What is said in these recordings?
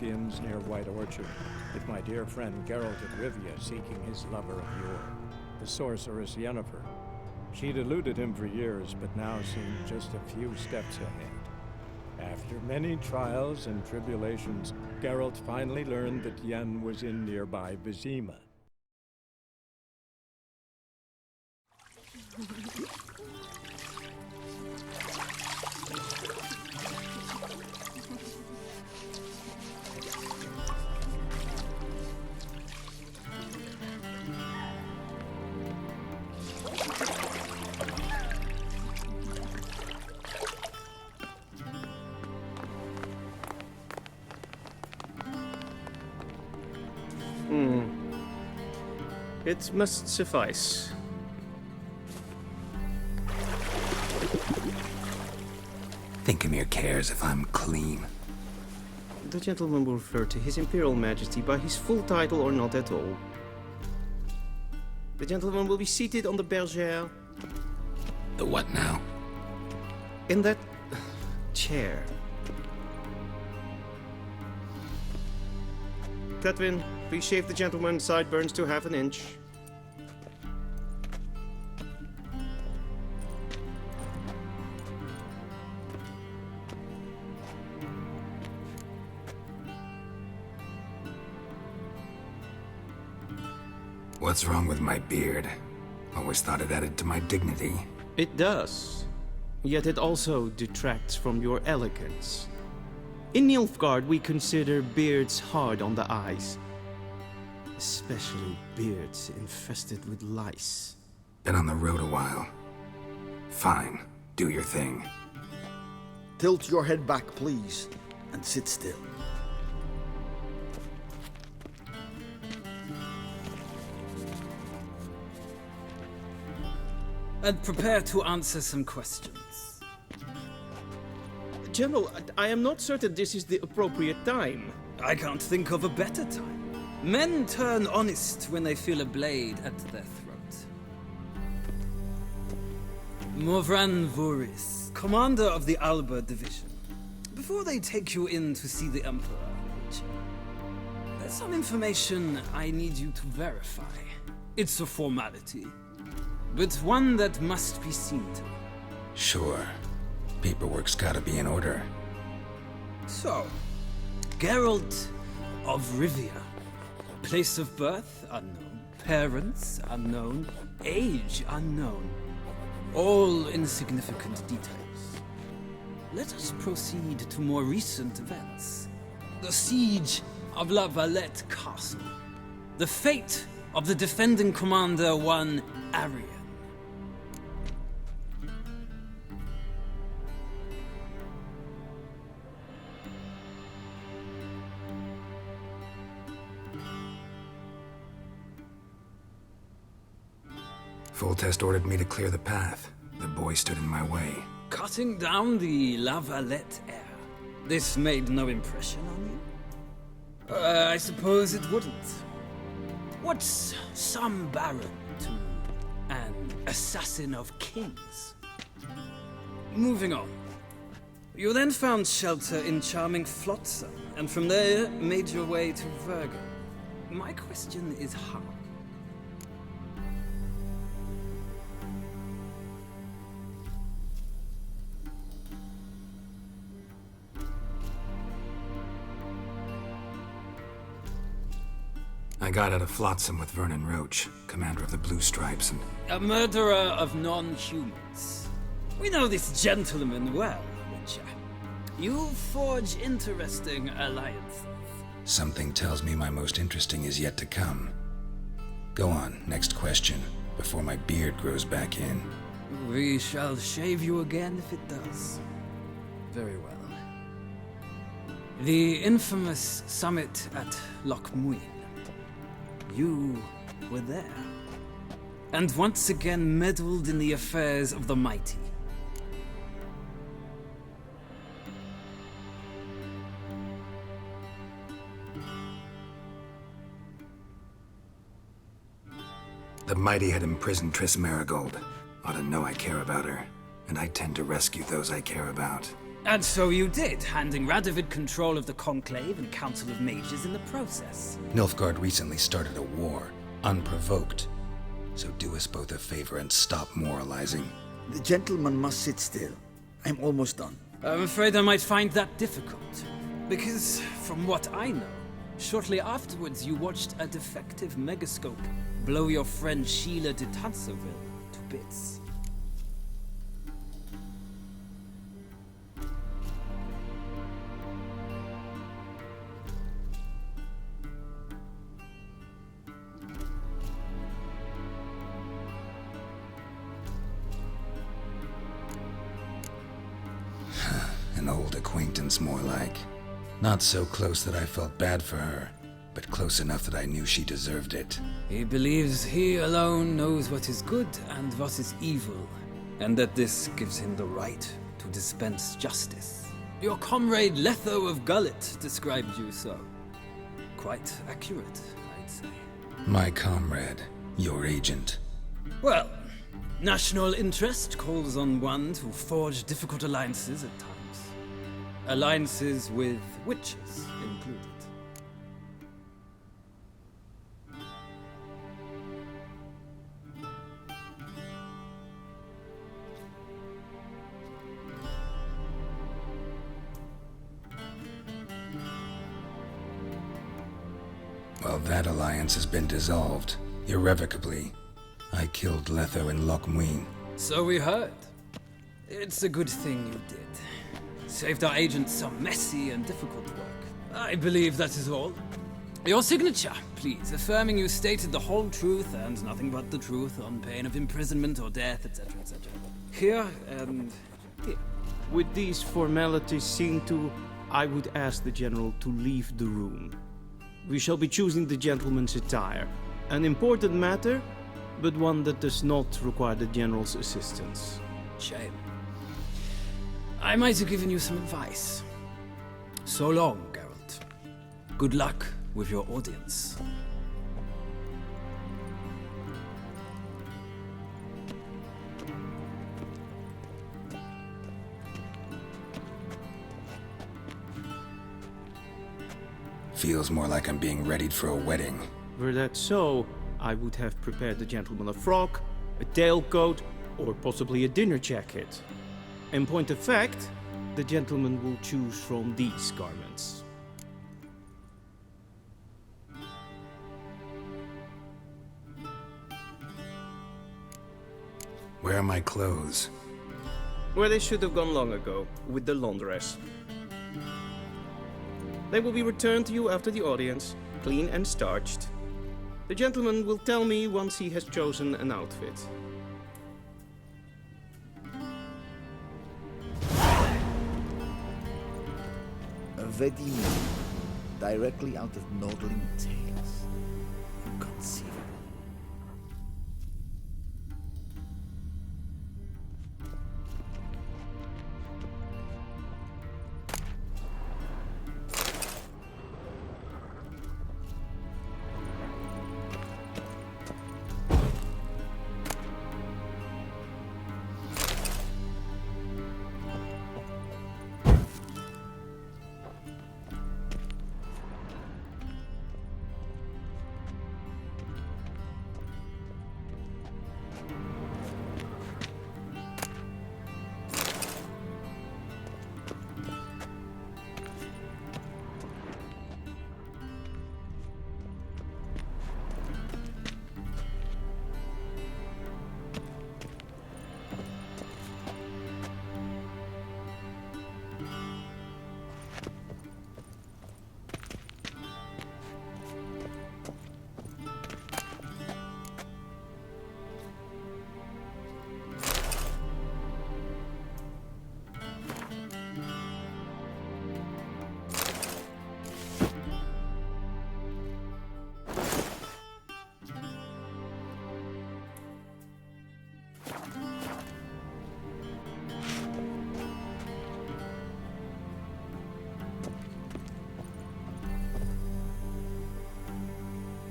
Inns near White Orchard, with my dear friend Geralt of Rivia seeking his lover of yore, the sorceress Yennefer. She'd eluded him for years, but now seemed just a few steps ahead. After many trials and tribulations, Geralt finally learned that Yen was in nearby Vizima. It must suffice. Thinkamere cares if I'm clean. The gentleman will refer to His Imperial Majesty by his full title or not at all. The gentleman will be seated on the bergère. The what now? In that chair. Catwin, please shave the gentleman's sideburns to half an inch. What's wrong with my beard? Always thought it added to my dignity. It does. Yet it also detracts from your elegance. In Nilfgaard, we consider beards hard on the eyes. Especially beards infested with lice. Been on the road a while. Fine, do your thing. Tilt your head back, please, and sit still. And prepare to answer some questions. General, I am not certain this is the appropriate time. I can't think of a better time. Men turn honest when they feel a blade at their throat. Morvran Voris, commander of the Alba Division. Before they take you in to see the Emperor, there's some information I need you to verify. It's a formality, but one that must be seen to. Sure. Paperwork's gotta be in order. So, Geralt of Rivia. Place of birth unknown. Parents unknown. Age unknown. All insignificant details. Let us proceed to more recent events. The siege of La Valette Castle. The fate of the defending commander, one Arian. Full Test ordered me to clear the path. The boy stood in my way. Cutting down the La Valette heir. This made no impression on you? I suppose it wouldn't. What's some baron to an assassin of kings? Moving on. You then found shelter in charming Flotsam, and from there made your way to Virgo. My question is how? I got out of Flotsam with Vernon Roach, commander of the Blue Stripes, and... A murderer of non-humans. We know this gentleman well, Witcher. You forge interesting alliances. Something tells me my most interesting is yet to come. Go on, next question, before my beard grows back in. We shall shave you again if it does. Very well. The infamous summit at Loch Muin. You were there. And once again meddled in the affairs of the mighty. The mighty had imprisoned Triss Marigold. Ought to know I care about her. And I tend to rescue those I care about. And so you did, handing Radovid control of the Conclave and Council of Mages in the process. Nilfgaard recently started a war, unprovoked. So do us both a favor and stop moralizing. The gentleman must sit still. I'm almost done. I'm afraid I might find that difficult. Because, from what I know, shortly afterwards you watched a defective megascope blow your friend Sheila de Tansoville to bits. An old acquaintance, more like. Not so close that I felt bad for her, but close enough that I knew she deserved it. He believes he alone knows what is good and what is evil, and that this gives him the right to dispense justice. Your comrade Letho of Gullet described you so. Quite accurate, I'd say. My comrade, your agent. Well, national interest calls on one to forge difficult alliances at times. Alliances with witches included. Well, that alliance has been dissolved, irrevocably. I killed Letho in Loch Muin. So we heard. It's a good thing you did. Saved our agent some messy and difficult work. I believe that is all. Your signature, please, affirming you stated the whole truth and nothing but the truth on pain of imprisonment or death, etc., etc. Here and here. With these formalities seen to, I would ask the General to leave the room. We shall be choosing the gentleman's attire. An important matter, but one that does not require the General's assistance. Shame. I might have given you some advice. So long, Geralt. Good luck with your audience. Feels more like I'm being readied for a wedding. Were that so, I would have prepared the gentleman a frock, a tailcoat, or possibly a dinner jacket. In point of fact, the gentleman will choose from these garments. Where are my clothes? Where they should have gone long ago, with the laundress. They will be returned to you after the audience, clean and starched. The gentleman will tell me once he has chosen an outfit. A ready meal, directly out of Nordling tales. Inconceivable.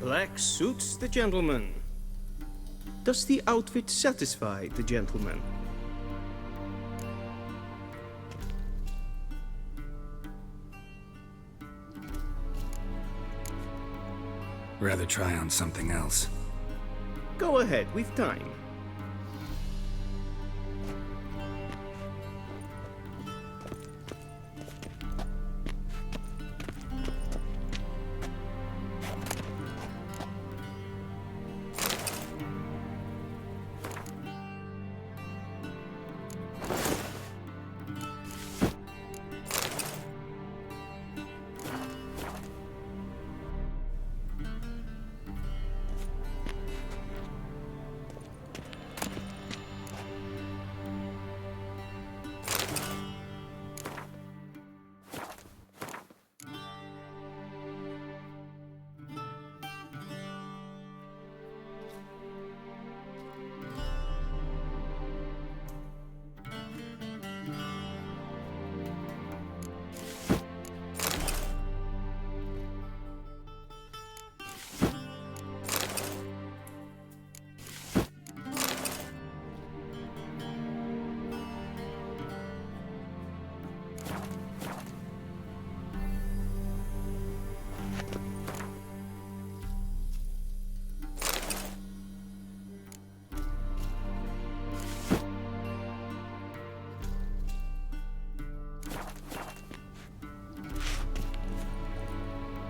Black suits the gentleman. Does the outfit satisfy the gentleman? rather try on something else. Go ahead, we've time.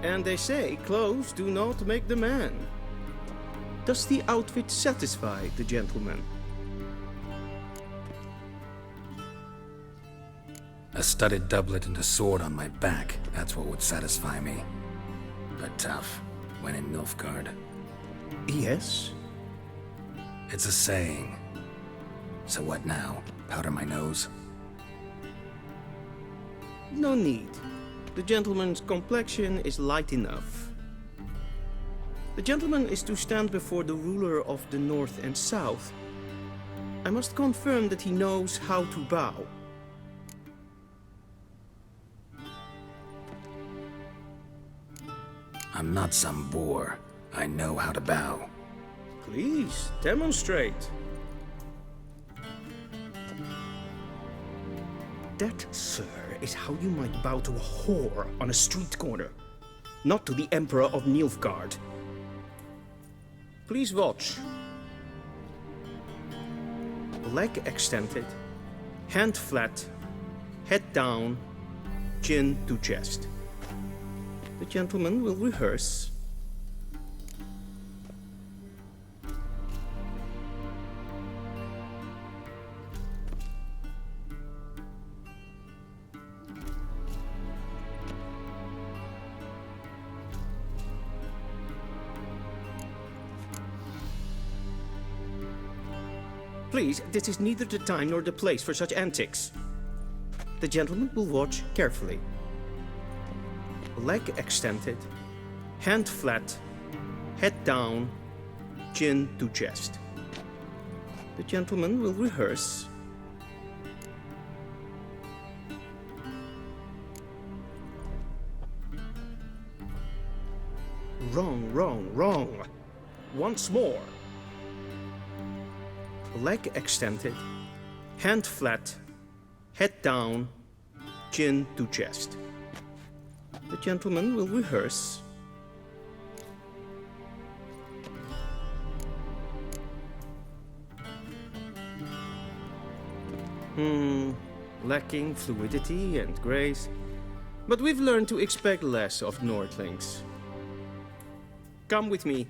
And they say clothes do not make the man. Does the outfit satisfy the gentleman? A studded doublet and a sword on my back, that's what would satisfy me. But tough, when in Nilfgaard. Yes. It's a saying. So what now? Powder my nose? No need. The gentleman's complexion is light enough. The gentleman is to stand before the ruler of the North and South. I must confirm that he knows how to bow. I'm not some boor. I know how to bow. Please, demonstrate. That, sir, is how you might bow to a whore on a street corner, not to the Emperor of Nilfgaard. Please watch. Leg extended, hand flat, head down, chin to chest. The gentleman will rehearse. Please, this is neither the time nor the place for such antics. The gentleman will watch carefully. Leg extended, hand flat, head down, chin to chest. The gentleman will rehearse. Wrong, wrong, wrong. Once more. Leg extended, hand flat, head down, chin to chest. The gentleman will rehearse. Lacking fluidity and grace. But we've learned to expect less of Nordlings. Come with me.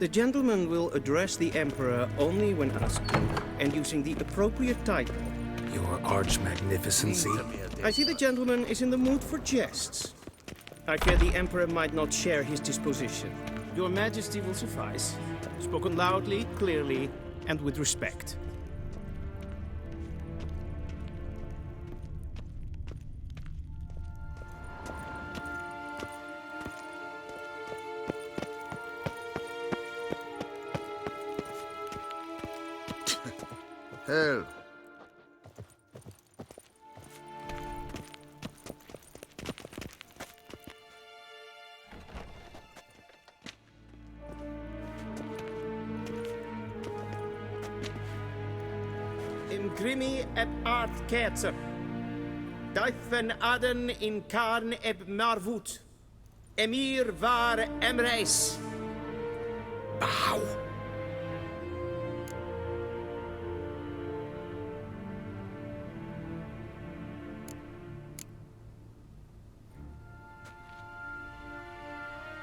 The gentleman will address the Emperor only when asked to, and using the appropriate title. Your arch-magnificency? I see the gentleman is in the mood for jests. I fear the Emperor might not share his disposition. Your Majesty will suffice. Spoken loudly, clearly, and with respect. Hell. Im Grimmi et Art Kerze. Daifen Aden in Karn eb Marvut. Emir var Emreis. Bow.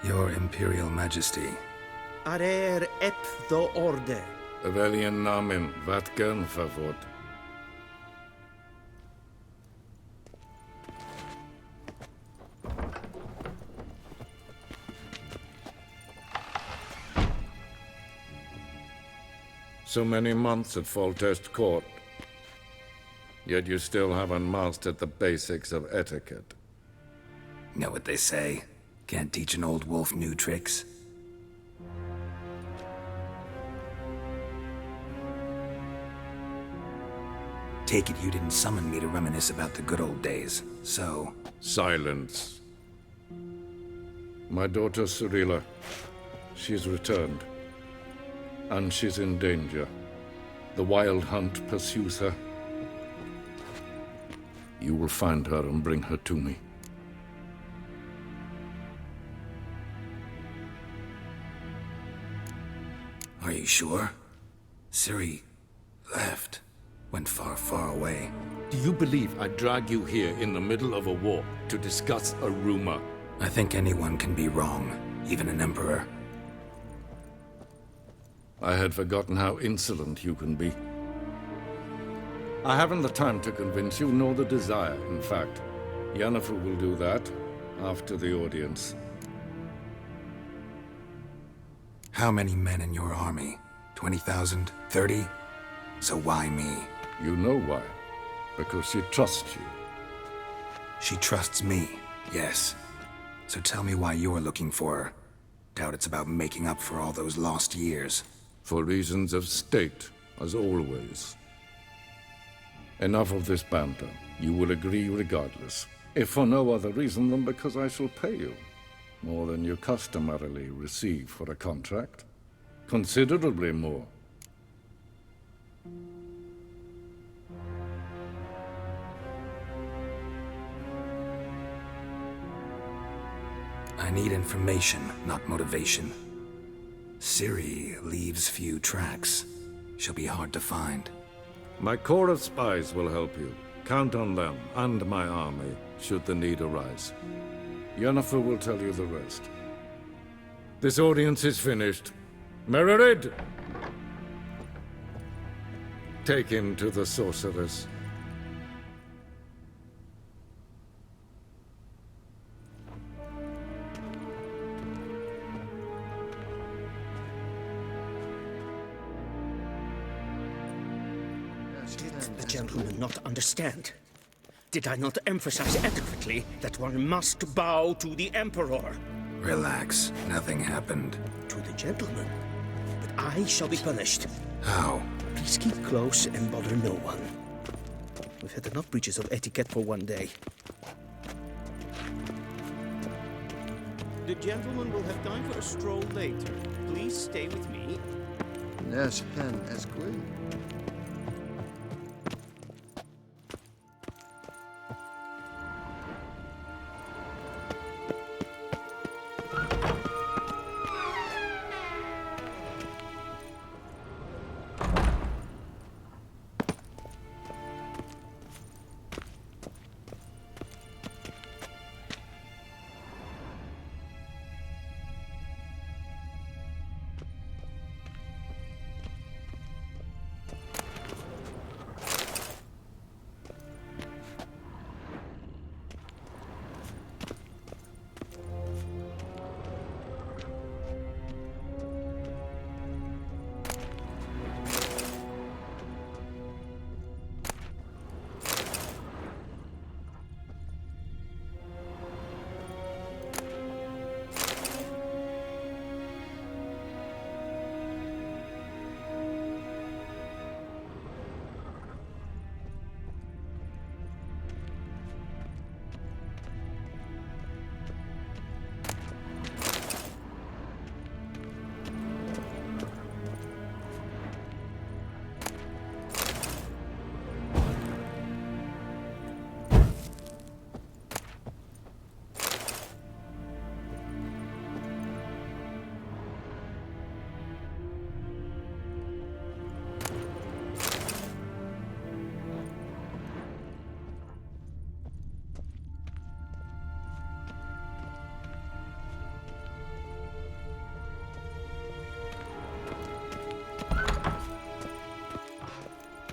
Your Imperial Majesty. Arer ep do orde. Welchen Namen, wat gern verwort? So many months at Foltest Court, yet you still haven't mastered the basics of etiquette. Know what they say? Can't teach an old wolf new tricks. Take it you didn't summon me to reminisce about the good old days, so... Silence. My daughter Cyrilla, she's returned. And she's in danger. The wild hunt pursues her. You will find her and bring her to me. Are you sure? Ciri left. Went far, far away. Do you believe I drag you here in the middle of a war to discuss a rumor? I think anyone can be wrong, even an emperor. I had forgotten how insolent you can be. I haven't the time to convince you, nor the desire, in fact. Yennefer will do that after the audience. How many men in your army? 20,000? 30? So why me? You know why. Because she trusts you. She trusts me, yes. So tell me why you're looking for her. Doubt it's about making up for all those lost years. For reasons of state, as always. Enough of this banter. You will agree regardless. If for no other reason than because I shall pay you. More than you customarily receive for a contract. Considerably more. I need information, not motivation. Ciri leaves few tracks. She'll be hard to find. My corps of spies will help you. Count on them and my army, should the need arise. Yennefer will tell you the rest. This audience is finished. Mererid! Take him to the sorceress. Did the gentleman not understand? Did I not emphasize adequately that one must bow to the Emperor? Relax, nothing happened. To the gentleman. But I shall be punished. How? Please keep close and bother no one. We've had enough breaches of etiquette for one day. The gentleman will have time for a stroll later. Please stay with me. Yes, hen as queen.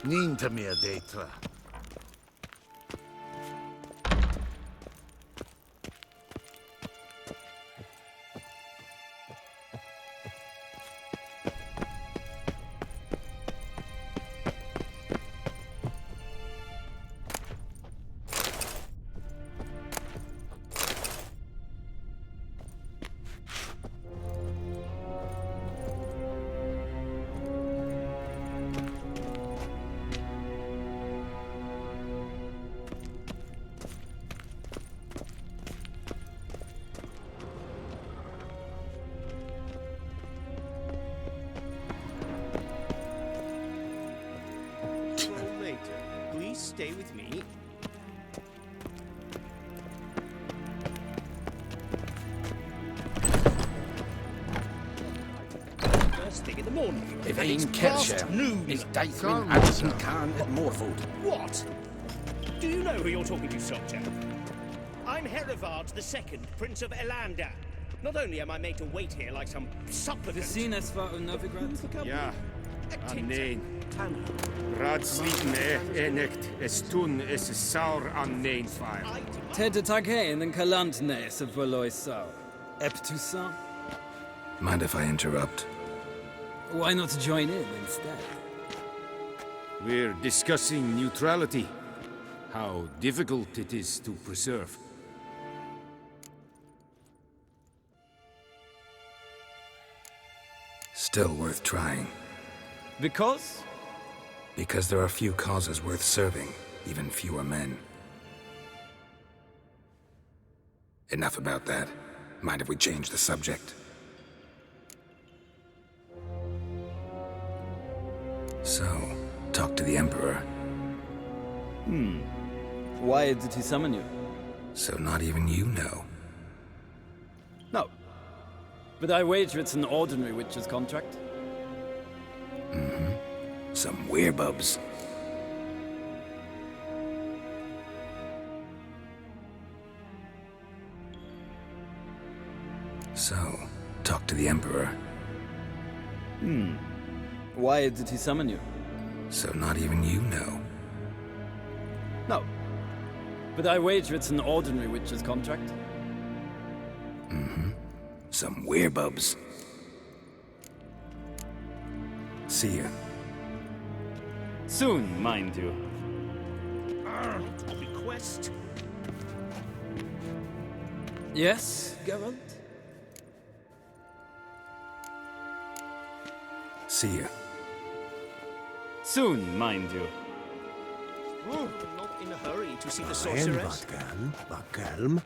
Niente mehr d'être. Please stay with me. First thing in the morning. If And it's een past kerstje noon. is Deithrin Come, Addison sir. Khan at Morfoot. What? Do you know who you're talking to, soldier? I'm Herivard II, Prince of Elander. Not only am I made to wait here like some supplicant... Gesehen war in Novigrad? Ja, A nee. Tanner. Raadsliden enekt es tun es saur an nein fire. I demand Ted Taghain and Kalantnes of Valoisau. Eptusan? Mind if I interrupt? Why not join in instead? We're discussing neutrality. How difficult it is to preserve. Still worth trying. Because? Because there are few causes worth serving, even fewer men. Enough about that. Mind if we change the subject? So, talk to the Emperor. Why did he summon you? So not even you know. No. But I wager it's an ordinary witch's contract. Some werebubs. So, talk to the Emperor. Why did he summon you? So not even you know. No. But I wager it's an ordinary witch's contract. Some werebubs. See ya. Soon, mind you. request. Yes, Geralt? See ya. Soon, mind you. Oh, not in a hurry to see the sorceress. Wat kalm.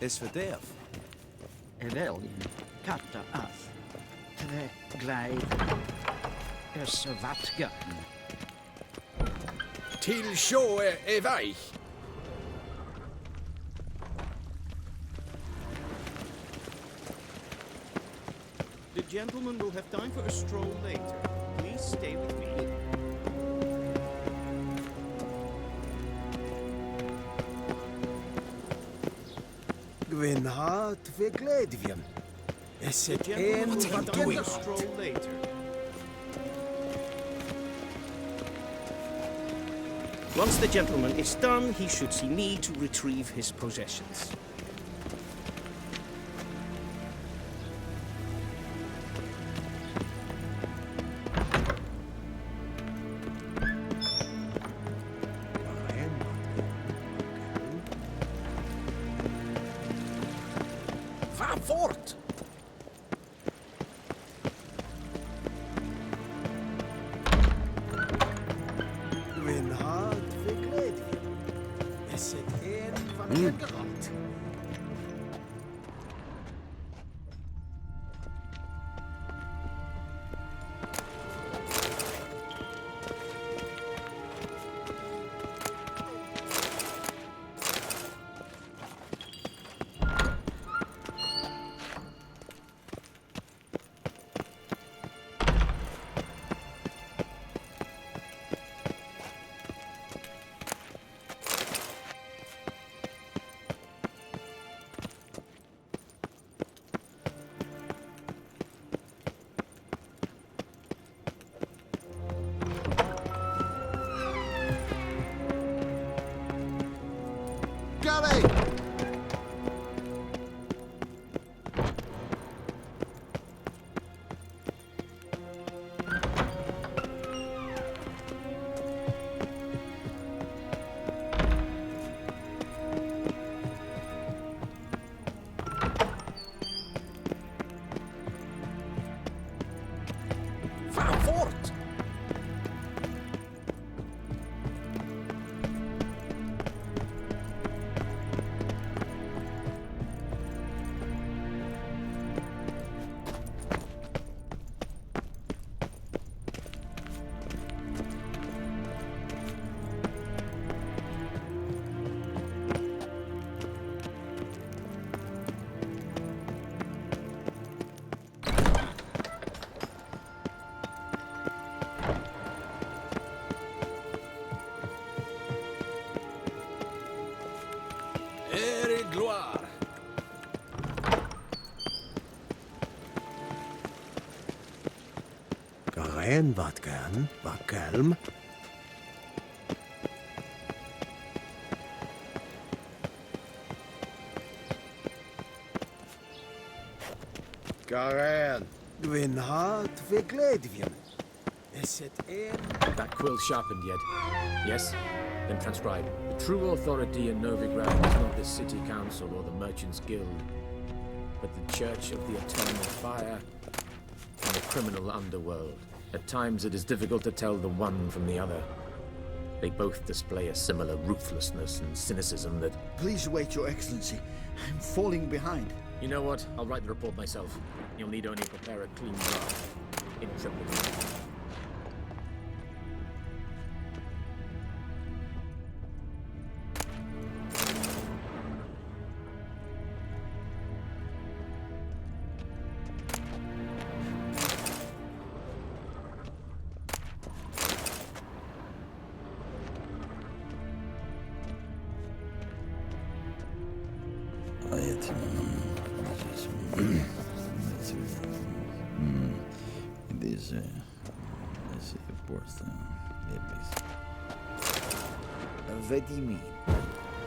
Is verderf. Evelien, katta af. Tre gleid. Vatka. Til sjå vei. The gentleman will have time for a stroll later. Please stay with me. Gwenhat ve gledvjen. Is The het gentleman een will have wat time doe for a stroll later. Once the gentleman is done, he should see me to retrieve his possessions. Va voort. Gwenhat ve gledvjen. Is het een van je gerand. En wat kan, wat kalm. Karen, Gwyn hart ve gledvien. Is it in? That quill sharpened yet? Yes? Then transcribe. The true authority in Novigrad is not the city council or the merchants' guild, but the Church of the Eternal Fire and the criminal underworld. At times it is difficult to tell the one from the other. They both display a similar ruthlessness and cynicism that... Please wait, Your Excellency. I'm falling behind. You know what? I'll write the report myself. You'll need only prepare a clean draft. In triplicate. Vedimi,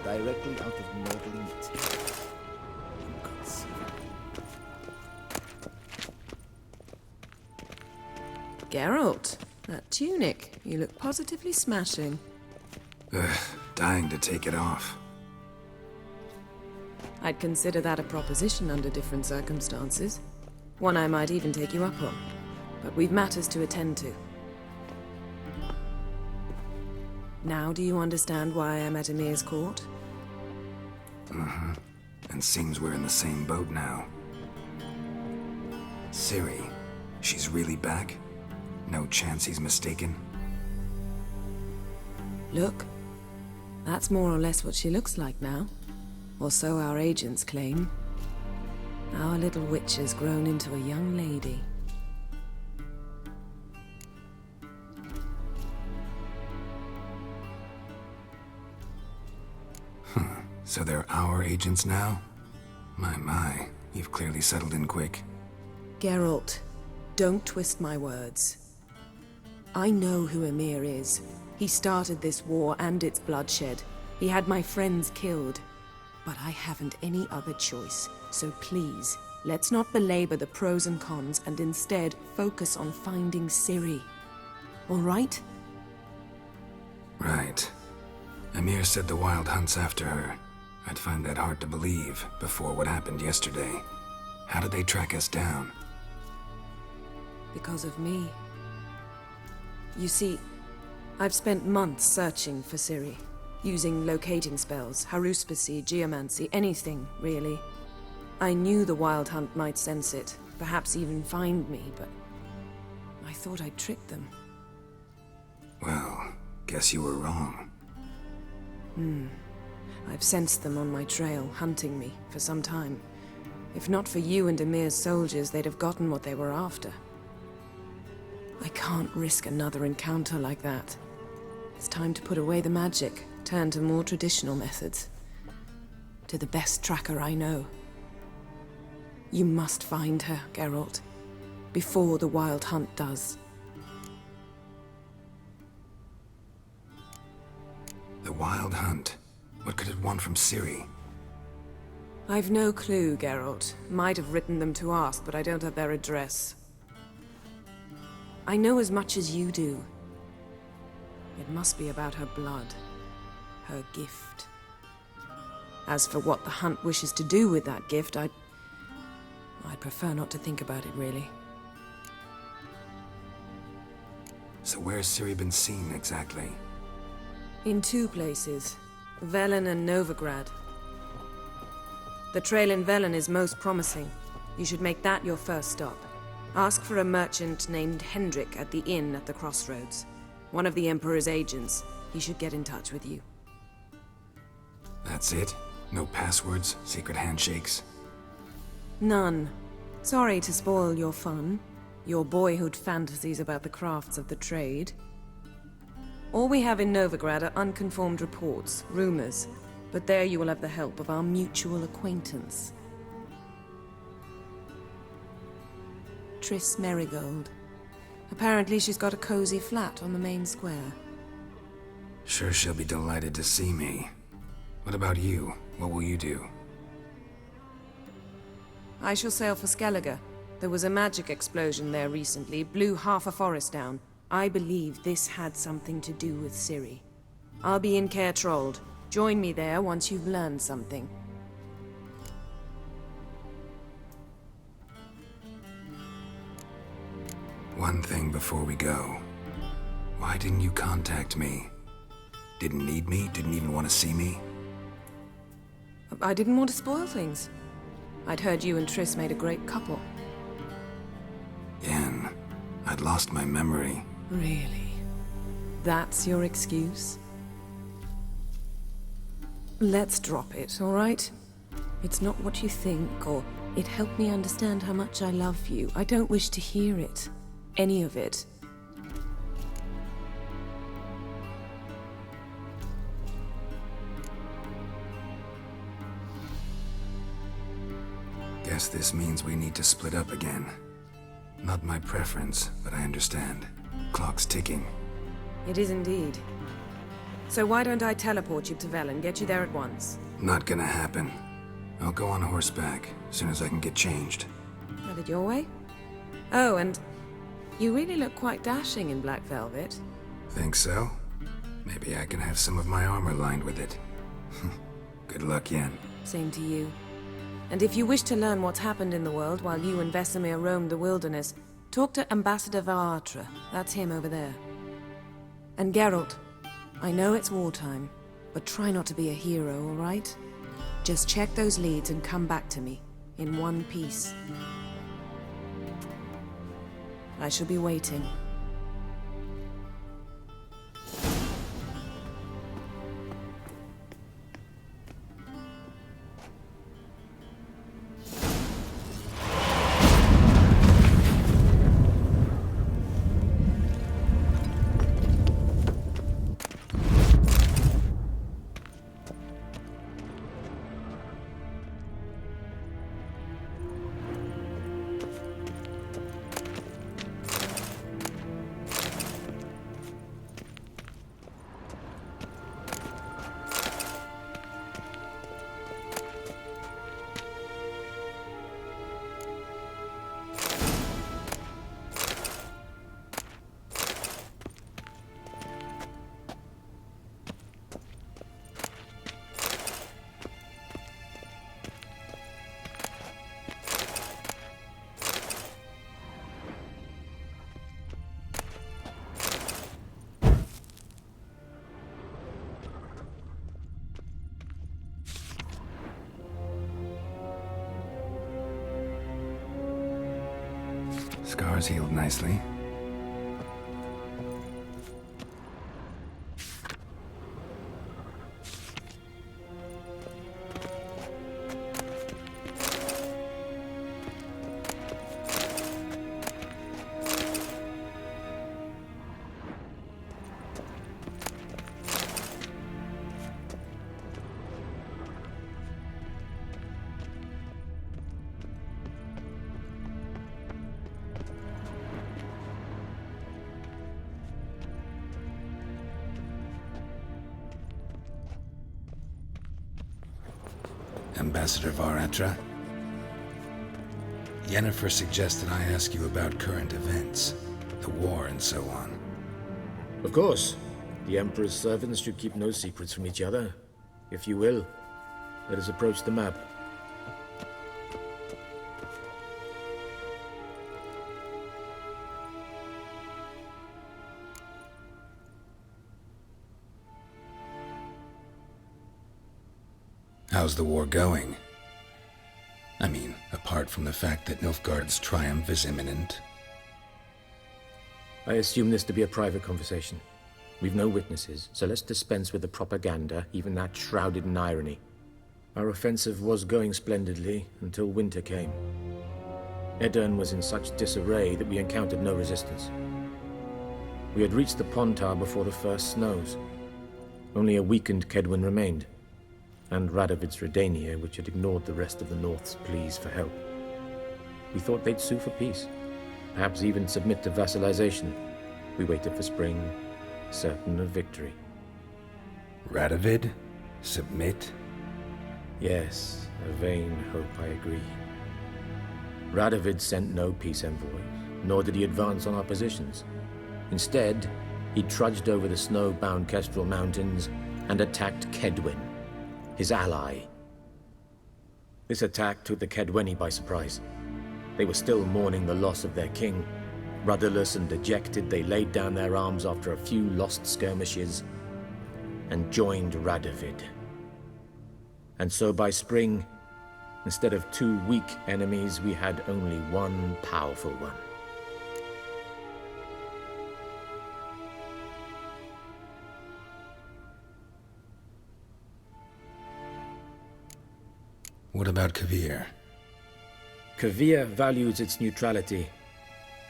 directly out of modeling text. Geralt, that tunic. You look positively smashing. Dying to take it off. I'd consider that a proposition under different circumstances. One I might even take you up on. But we've matters to attend to. Now do you understand why I'm at Emir's court? Mm-hmm. And seems we're in the same boat now. Ciri, she's really back? No chance he's mistaken? Look, that's more or less what she looks like now. Or so our agents claim. Our little witch has grown into a young lady. So they're our agents now? My, you've clearly settled in quick. Geralt, don't twist my words. I know who Emir is. He started this war and its bloodshed. He had my friends killed. But I haven't any other choice. So please, let's not belabor the pros and cons and instead focus on finding Ciri. All right? Right. Emir said the Wild Hunt's after her. I'd find that hard to believe before what happened yesterday. How did they track us down? Because of me. You see, I've spent months searching for Ciri, using locating spells, haruspicy, geomancy, anything, really. I knew the Wild Hunt might sense it, perhaps even find me, but I thought I'd tricked them. Well, guess you were wrong. I've sensed them on my trail, hunting me, for some time. If not for you and Emir's soldiers, they'd have gotten what they were after. I can't risk another encounter like that. It's time to put away the magic, turn to more traditional methods. To the best tracker I know. You must find her, Geralt, before the Wild Hunt does. The Wild Hunt? What could it want from Ciri? I've no clue, Geralt. Might have written them to ask, but I don't have their address. I know as much as you do. It must be about her blood. Her gift. As for what the Hunt wishes to do with that gift, I'd prefer not to think about it, really. So where's Ciri been seen, exactly? In two places. Velen and Novigrad. The trail in Velen is most promising. You should make that your first stop. Ask for a merchant named Hendrik at the inn at the crossroads. One of the Emperor's agents. He should get in touch with you. That's it? No passwords? Secret handshakes? None. Sorry to spoil your fun. Your boyhood fantasies about the crafts of the trade. All we have in Novigrad are unconformed reports, rumors. But there you will have the help of our mutual acquaintance. Triss Merigold. Apparently she's got a cozy flat on the main square. Sure she'll be delighted to see me. What about you? What will you do? I shall sail for Skellige. There was a magic explosion there recently, blew half a forest down. I believe this had something to do with Ciri. I'll be in Caer Trold. Join me there once you've learned something. One thing before we go. Why didn't you contact me? Didn't need me? Didn't even want to see me? I didn't want to spoil things. I'd heard you and Triss made a great couple. Yen, I'd lost my memory. Really? That's your excuse? Let's drop it, all right? It's not what you think, or it helped me understand how much I love you. I don't wish to hear it. Any of it. Guess this means we need to split up again. Not my preference, but I understand. Clock's ticking. It is indeed. So why don't I teleport you to Vel and get you there at once? Not gonna happen. I'll go on horseback, as soon as I can get changed. Have it your way? Oh, and you really look quite dashing in black velvet. Think so? Maybe I can have some of my armor lined with it. Good luck, Yen. Same to you. And if you wish to learn what's happened in the world while you and Vesemir roamed the wilderness, talk to Ambassador Varatra. That's him over there. And Geralt, I know it's wartime, but try not to be a hero, all right? Just check those leads and come back to me, in one piece. I shall be waiting. Scars healed nicely. Ambassador Varatra? Yennefer suggested I ask you about current events, the war and so on. Of course. The Emperor's servants should keep no secrets from each other. If you will, let us approach the map. How's the war going? I mean, apart from the fact that Nilfgaard's triumph is imminent. I assume this to be a private conversation. We've no witnesses, so let's dispense with the propaganda, even that shrouded in irony. Our offensive was going splendidly until winter came. Edirn was in such disarray that we encountered no resistance. We had reached the Pontar before the first snows. Only a weakened Kedwin remained, and Radovid's Redania, which had ignored the rest of the North's pleas for help. We thought they'd sue for peace. perhaps even submit to vassalization. We waited for spring, certain of victory. Radovid? Submit? Yes, a vain hope, I agree. Radovid sent no peace envoys, nor did he advance on our positions. Instead, he trudged over the snow-bound Kestrel Mountains and attacked Kedwen, his ally. This attack took the Kedweni by surprise. They were still mourning the loss of their king. Rudderless and dejected, they laid down their arms after a few lost skirmishes and joined Radovid. And so by spring, instead of 2 weak enemies, we had only one powerful one. What about Kavir? Kavir values its neutrality,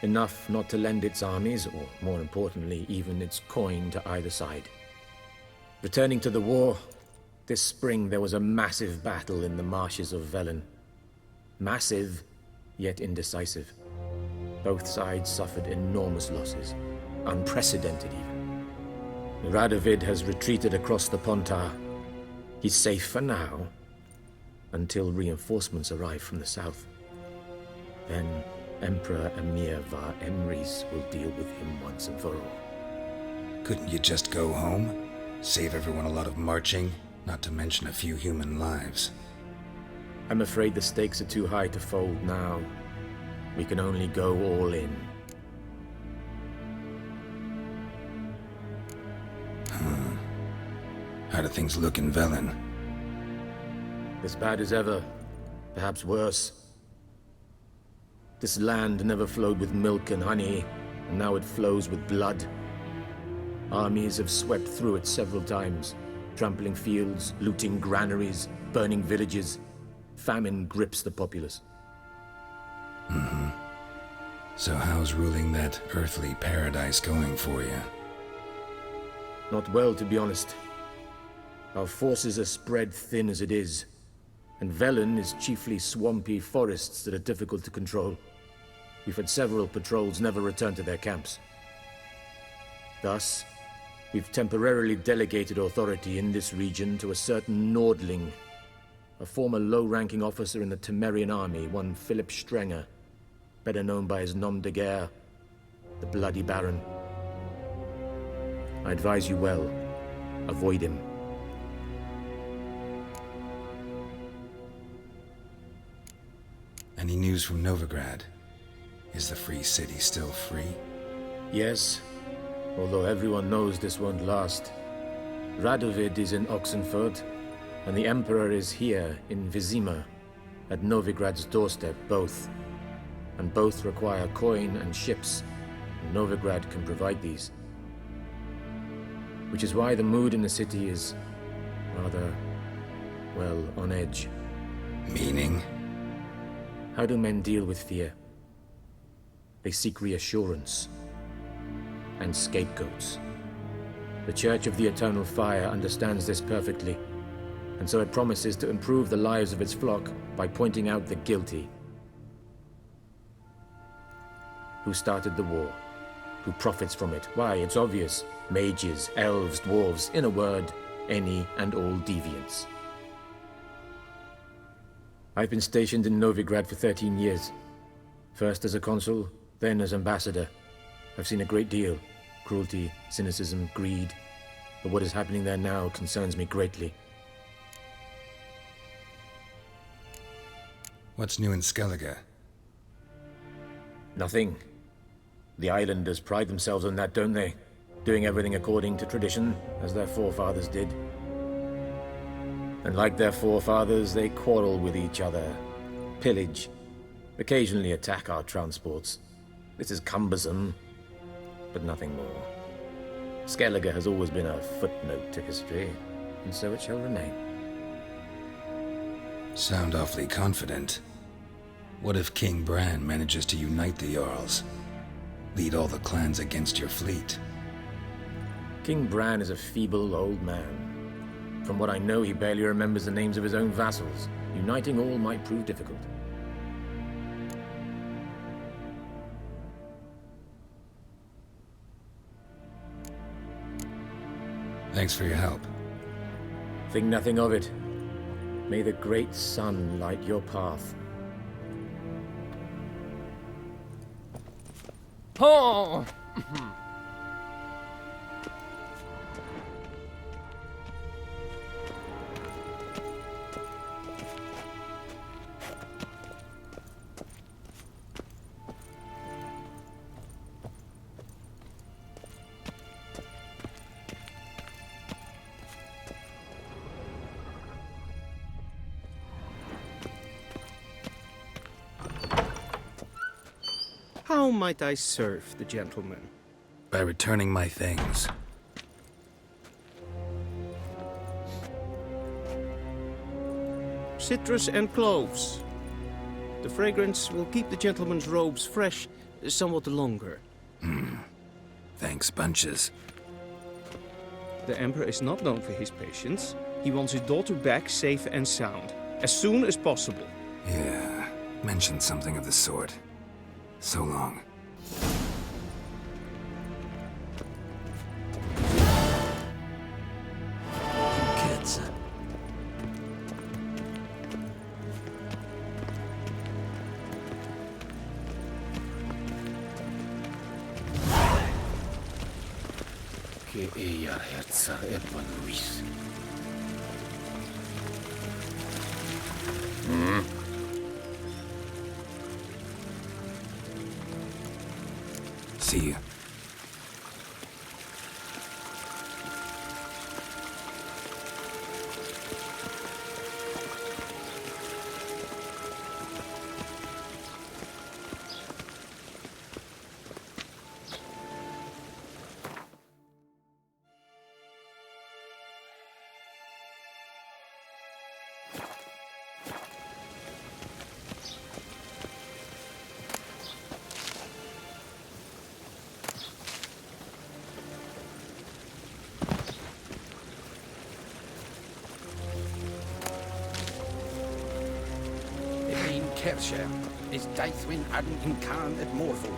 enough not to lend its armies, or more importantly, even its coin to either side. Returning to the war, this spring there was a massive battle in the marshes of Velen. Massive, yet indecisive. Both sides suffered enormous losses, unprecedented even. Radovid has retreated across the Pontar. He's safe for now, until reinforcements arrive from the south. Then Emperor Emir Var Emrys will deal with him once and for all. Couldn't you just go home? Save everyone a lot of marching, not to mention a few human lives. I'm afraid the stakes are too high to fold now. We can only go all in. How do things look in Velen? As bad as ever, perhaps worse. This land never flowed with milk and honey, and now it flows with blood. Armies have swept through it several times, trampling fields, looting granaries, burning villages. Famine grips the populace. So how's ruling that earthly paradise going for you? Not well, to be honest. Our forces are spread thin as it is, and Velen is chiefly swampy forests that are difficult to control. We've had several patrols never return to their camps. Thus, we've temporarily delegated authority in this region to a certain Nordling, a former low-ranking officer in the Temerian army, one Philip Strenger, better known by his nom de guerre, the Bloody Baron. I advise you well, avoid him. Any news from Novigrad? Is the free city still free? Yes, although everyone knows this won't last. Radovid is in Oxenfurt, and the Emperor is here in Vizima, at Novigrad's doorstep, both. And both require coin and ships, and Novigrad can provide these. Which is why the mood in the city is rather, well, on edge. Meaning? How do men deal with fear? They seek reassurance and scapegoats. The Church of the Eternal Fire understands this perfectly, and so it promises to improve the lives of its flock by pointing out the guilty. Who started the war? Who profits from it? Why, it's obvious. Mages, elves, dwarves, in a word, any and all deviants. I've been stationed in Novigrad for 13 years. First as a consul, then as ambassador. I've seen a great deal. Cruelty, cynicism, greed. But what is happening there now concerns me greatly. What's new in Skellige? Nothing. The islanders pride themselves on that, don't they? Doing everything according to tradition, as their forefathers did. And like their forefathers, they quarrel with each other, pillage, occasionally attack our transports. This is cumbersome, but nothing more. Skellige has always been a footnote to history, and so it shall remain. Sound awfully confident. What if King Bran manages to unite the Jarls? Lead all the clans against your fleet? King Bran is a feeble old man. From what I know, he barely remembers the names of his own vassals. Uniting all might prove difficult. Thanks for your help. Think nothing of it. May the great sun light your path. Oh! How might I serve the gentleman? By returning my things. Citrus and cloves. The fragrance will keep the gentleman's robes fresh somewhat longer. Thanks, bunches. The Emperor is not known for his patience. He wants his daughter back safe and sound, as soon as possible. Yeah, mentioned something of the sort. So long. Kids. Que ella herza Edwin Luis. See you. Kershaw is Daithwin Addington Khan at Morford.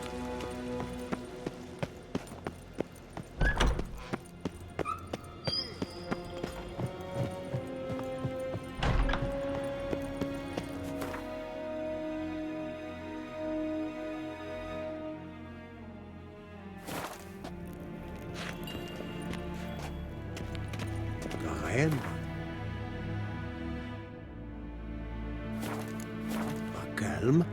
Ryan? Calme.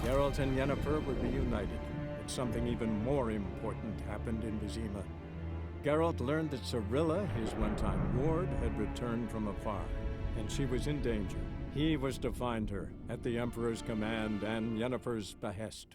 Geralt and Yennefer were reunited, but something even more important happened in Vizima. Geralt learned that Cirilla, his one-time ward, had returned from afar, and she was in danger. He was to find her, at the Emperor's command and Yennefer's behest.